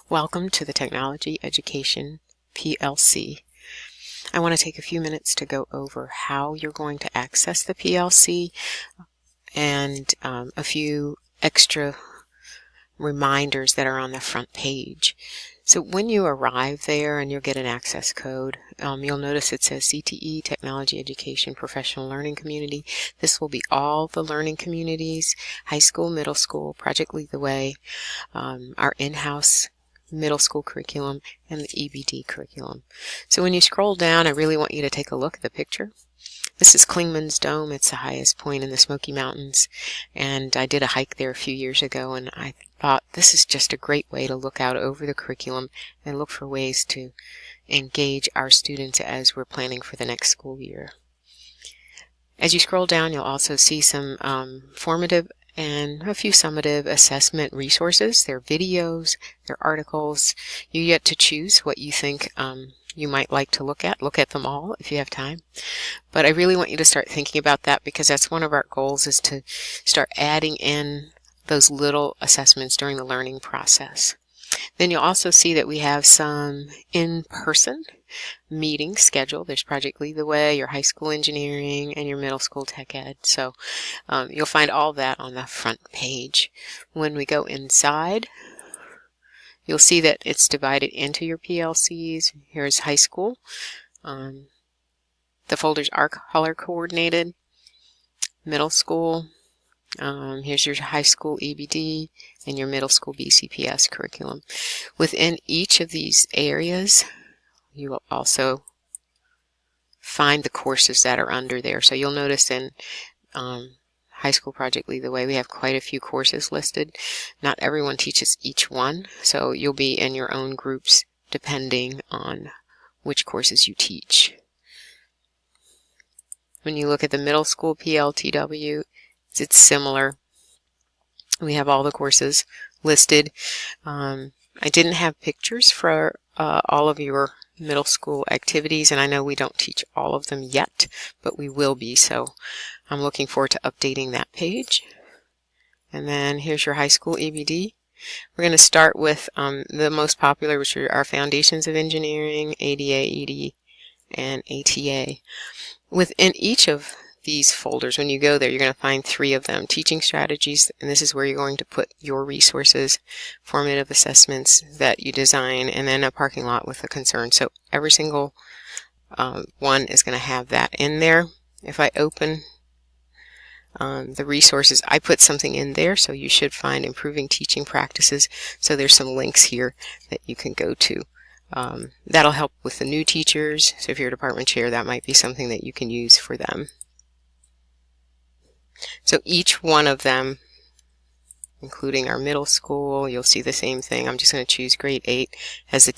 Welcome to the Technology Education PLC. I want to take a few minutes to go over how you're going to access the PLC and a few extra reminders that are on the front page. So when you arrive there and you'll get an access code, you'll notice it says CTE, Technology Education Professional Learning Community. This will be all the learning communities, high school, middle school, Project Lead the Way, our in-house middle school curriculum, and the EBD curriculum. So when you scroll down, I really want you to take a look at the picture. This is Clingman's Dome. It's the highest point in the Smoky Mountains, and I did a hike there a few years ago, and I thought this is just a great way to look out over the curriculum and look for ways to engage our students as we're planning for the next school year. As you scroll down, you'll also see some formative and a few summative assessment resources. They're videos, they're articles. You get to choose what you think you might like to look at. Look at them all if you have time. But I really want you to start thinking about that, because that's one of our goals, is to start adding in those little assessments during the learning process. Then you'll also see that we have some in-person meetings scheduled. There's Project Lead the Way, your high school engineering, and your middle school tech ed. So you'll find all that on the front page. When we go inside, you'll see that it's divided into your PLCs. Here's high school. The folders are color coordinated. Middle school. Here's your high school EBD and your middle school BCPS curriculum. Within each of these areas, you will also find the courses that are under there. So you'll notice in High School Project Lead the Way, we have quite a few courses listed. Not everyone teaches each one, so you'll be in your own groups depending on which courses you teach. When you look at the middle school PLTW, it's similar. We have all the courses listed. I didn't have pictures for all of your middle school activities, and I know we don't teach all of them yet, but we will be, so I'm looking forward to updating that page. And then here's your high school EBD. We're going to start with the most popular, which are our Foundations of Engineering, ADA, ED, and ATA. Within each of these folders, when you go there, you're going to find 3 of them. Teaching strategies, and this is where you're going to put your resources, formative assessments that you design, and then a parking lot with a concern. So every single one is going to have that in there. If I open the resources, I put something in there, so you should find improving teaching practices. So there's some links here that you can go to. That'll help with the new teachers. So if you're a department chair, that might be something that you can use for them. So each one of them, including our middle school, you'll see the same thing. I'm just going to choose grade 8 as the